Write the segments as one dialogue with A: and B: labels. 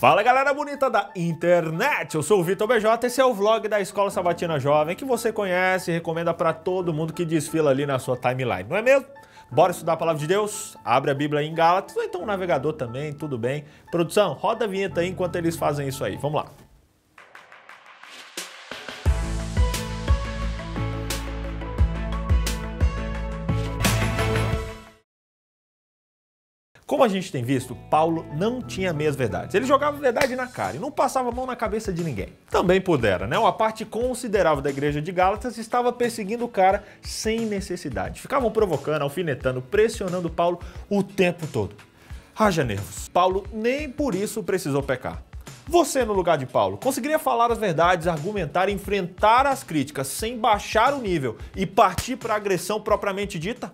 A: Fala galera bonita da internet, eu sou o Vitor BJ, esse é o vlog da Escola Sabatina Jovem que você conhece e recomenda para todo mundo que desfila ali na sua timeline, não é mesmo? Bora estudar a Palavra de Deus? Abre a Bíblia aí em Gálatas, ou então o navegador também, tudo bem. Produção, roda a vinheta aí enquanto eles fazem isso aí, vamos lá. Como a gente tem visto, Paulo não tinha meias verdades. Ele jogava a verdade na cara e não passava a mão na cabeça de ninguém. Também pudera, né? Uma parte considerável da igreja de Gálatas estava perseguindo o cara sem necessidade. Ficavam provocando, alfinetando, pressionando Paulo o tempo todo. Haja nervos. Paulo nem por isso precisou pecar. Você, no lugar de Paulo, conseguiria falar as verdades, argumentar, enfrentar as críticas sem baixar o nível e partir para a agressão propriamente dita?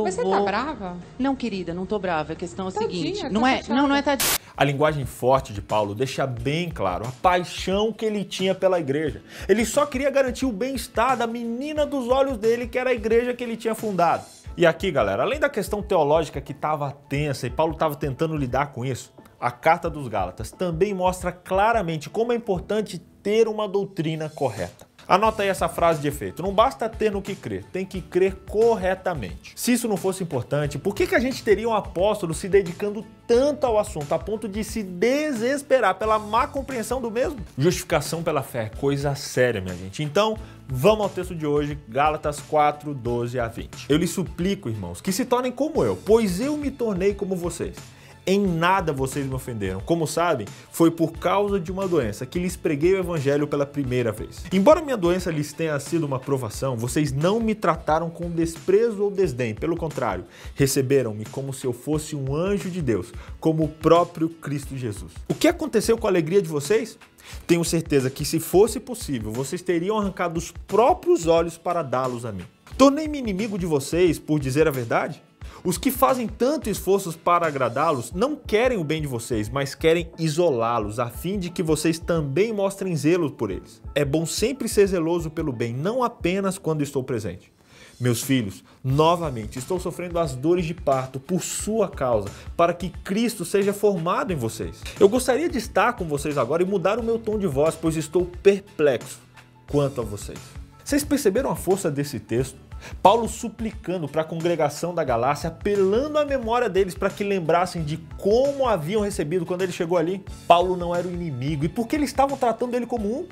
B: Mas
C: você
B: tá brava?
C: Não, querida, não tô brava. A questão é o
B: Tadinha,
C: seguinte,
B: tá
C: não é
B: chateada.
C: tadinha.
A: A linguagem forte de Paulo deixa bem claro a paixão que ele tinha pela igreja. Ele só queria garantir o bem-estar da menina dos olhos dele, que era a igreja que ele tinha fundado. E aqui, galera, além da questão teológica que estava tensa e Paulo estava tentando lidar com isso, a Carta dos Gálatas também mostra claramente como é importante ter uma doutrina correta. Anota aí essa frase de efeito, não basta ter no que crer, tem que crer corretamente. Se isso não fosse importante, por que a gente teria um apóstolo se dedicando tanto ao assunto, a ponto de se desesperar pela má compreensão do mesmo? Justificação pela fé é coisa séria, minha gente. Então, vamos ao texto de hoje, Gálatas 4, 12 a 20. Eu lhes suplico, irmãos, que se tornem como eu, pois eu me tornei como vocês. Em nada vocês me ofenderam. Como sabem, foi por causa de uma doença que lhes preguei o evangelho pela primeira vez. Embora minha doença lhes tenha sido uma provação, vocês não me trataram com desprezo ou desdém. Pelo contrário, receberam-me como se eu fosse um anjo de Deus, como o próprio Cristo Jesus. O que aconteceu com a alegria de vocês? Tenho certeza que, se fosse possível, vocês teriam arrancado os próprios olhos para dá-los a mim. Tornei-me inimigo de vocês por dizer a verdade? Os que fazem tanto esforços para agradá-los não querem o bem de vocês, mas querem isolá-los, a fim de que vocês também mostrem zelo por eles. É bom sempre ser zeloso pelo bem, não apenas quando estou presente. Meus filhos, novamente estou sofrendo as dores de parto por sua causa, para que Cristo seja formado em vocês. Eu gostaria de estar com vocês agora e mudar o meu tom de voz, pois estou perplexo quanto a vocês. Vocês perceberam a força desse texto? Paulo suplicando para a congregação da Galácia, apelando à memória deles para que lembrassem de como haviam recebido quando ele chegou ali. Paulo não era o inimigo, e por que eles estavam tratando ele como um?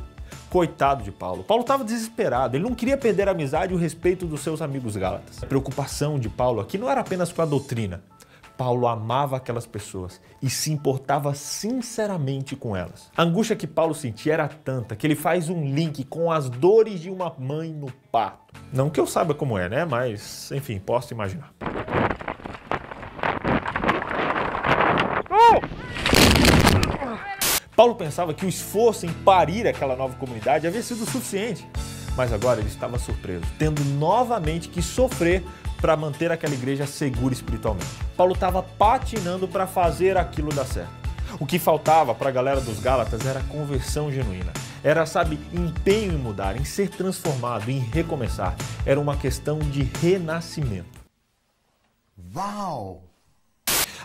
A: Coitado de Paulo. Paulo estava desesperado, ele não queria perder a amizade e o respeito dos seus amigos gálatas. A preocupação de Paulo aqui não era apenas com a doutrina. Paulo amava aquelas pessoas e se importava sinceramente com elas. A angústia que Paulo sentia era tanta que ele faz um link com as dores de uma mãe no parto. Não que eu saiba como é, né? Mas, enfim, posso imaginar. Paulo pensava que o esforço em parir aquela nova comunidade havia sido suficiente. Mas agora ele estava surpreso, tendo novamente que sofrer para manter aquela igreja segura espiritualmente. Paulo estava patinando para fazer aquilo dar certo. O que faltava para a galera dos Gálatas era conversão genuína. Era, sabe, empenho em mudar, em ser transformado, em recomeçar. Era uma questão de renascimento.
D: Uau!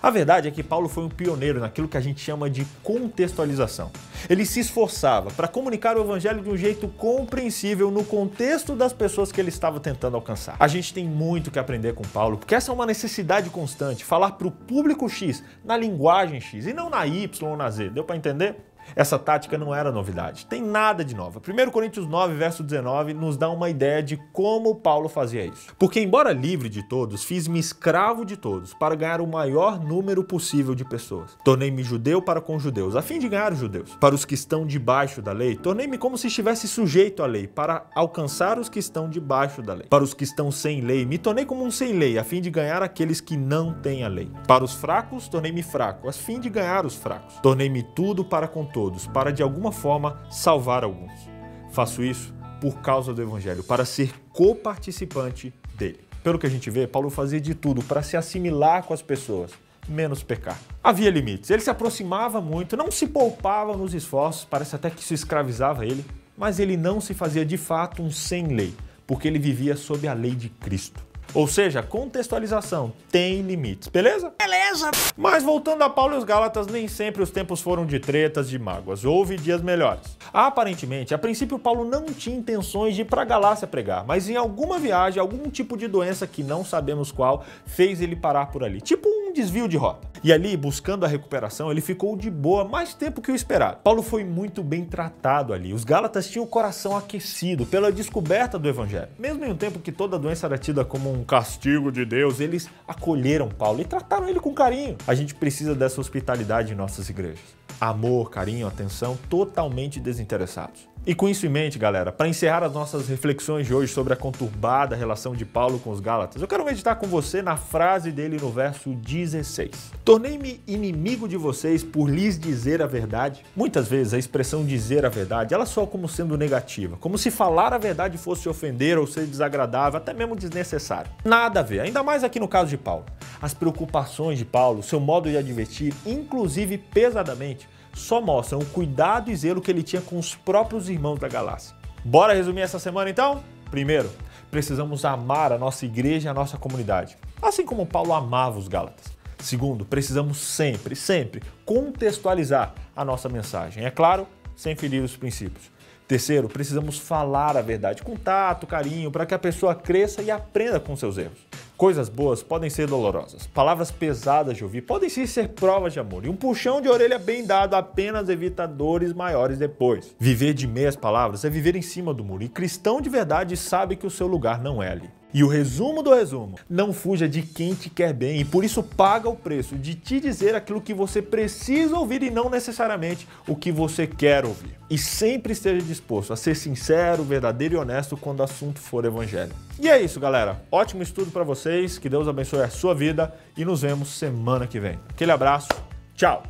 A: A verdade é que Paulo foi um pioneiro naquilo que a gente chama de contextualização. Ele se esforçava para comunicar o evangelho de um jeito compreensível no contexto das pessoas que ele estava tentando alcançar. A gente tem muito que aprender com Paulo, porque essa é uma necessidade constante, falar para o público X na linguagem X e não na Y ou na Z. Deu para entender? Essa tática não era novidade, tem nada de nova. 1 Coríntios 9, verso 19, nos dá uma ideia de como Paulo fazia isso. Porque, embora livre de todos, fiz-me escravo de todos, para ganhar o maior número possível de pessoas. Tornei-me judeu para com os judeus, a fim de ganhar os judeus. Para os que estão debaixo da lei, tornei-me como se estivesse sujeito à lei, para alcançar os que estão debaixo da lei. Para os que estão sem lei, me tornei como um sem lei, a fim de ganhar aqueles que não têm a lei. Para os fracos, tornei-me fraco, a fim de ganhar os fracos. Tornei-me tudo para com todos, para de alguma forma salvar alguns. Faço isso por causa do evangelho, para ser coparticipante dele. Pelo que a gente vê, Paulo fazia de tudo para se assimilar com as pessoas, menos pecar. Havia limites, ele se aproximava muito, não se poupava nos esforços, parece até que isso escravizava ele, mas ele não se fazia de fato um sem lei, porque ele vivia sob a lei de Cristo. Ou seja, contextualização tem limites, beleza? Beleza! Mas voltando a Paulo e os Gálatas, nem sempre os tempos foram de tretas, de mágoas. Houve dias melhores. Aparentemente, a princípio Paulo não tinha intenções de ir para a Galácia pregar, mas em alguma viagem, algum tipo de doença que não sabemos qual, fez ele parar por ali. Tipo um desvio de rota. E ali, buscando a recuperação, ele ficou de boa mais tempo que o esperado. Paulo foi muito bem tratado ali. Os Gálatas tinham o coração aquecido pela descoberta do Evangelho. Mesmo em um tempo que toda doença era tida como um castigo de Deus, eles acolheram Paulo e trataram ele com carinho. A gente precisa dessa hospitalidade em nossas igrejas. Amor, carinho, atenção, totalmente desinteressados. E com isso em mente, galera, para encerrar as nossas reflexões de hoje sobre a conturbada relação de Paulo com os Gálatas, eu quero meditar com você na frase dele no verso 16. Tornei-me inimigo de vocês por lhes dizer a verdade. Muitas vezes a expressão dizer a verdade, ela soa como sendo negativa, como se falar a verdade fosse ofender ou ser desagradável, até mesmo desnecessário. Nada a ver, ainda mais aqui no caso de Paulo. As preocupações de Paulo, seu modo de advertir, inclusive pesadamente, só mostram o cuidado e zelo que ele tinha com os próprios irmãos da Galácia. Bora resumir essa semana então? Primeiro, precisamos amar a nossa igreja e a nossa comunidade, assim como Paulo amava os Gálatas. Segundo, precisamos sempre contextualizar a nossa mensagem, é claro, sem ferir os princípios. Terceiro, precisamos falar a verdade com tato, carinho, para que a pessoa cresça e aprenda com seus erros. Coisas boas podem ser dolorosas, palavras pesadas de ouvir podem sim ser provas de amor, e um puxão de orelha bem dado apenas evita dores maiores depois. Viver de meias palavras é viver em cima do muro, e cristão de verdade sabe que o seu lugar não é ali. E o resumo do resumo, não fuja de quem te quer bem e por isso paga o preço de te dizer aquilo que você precisa ouvir e não necessariamente o que você quer ouvir. E sempre esteja disposto a ser sincero, verdadeiro e honesto quando o assunto for evangelho. E é isso, galera. Ótimo estudo para vocês, que Deus abençoe a sua vida e nos vemos semana que vem. Aquele abraço, tchau!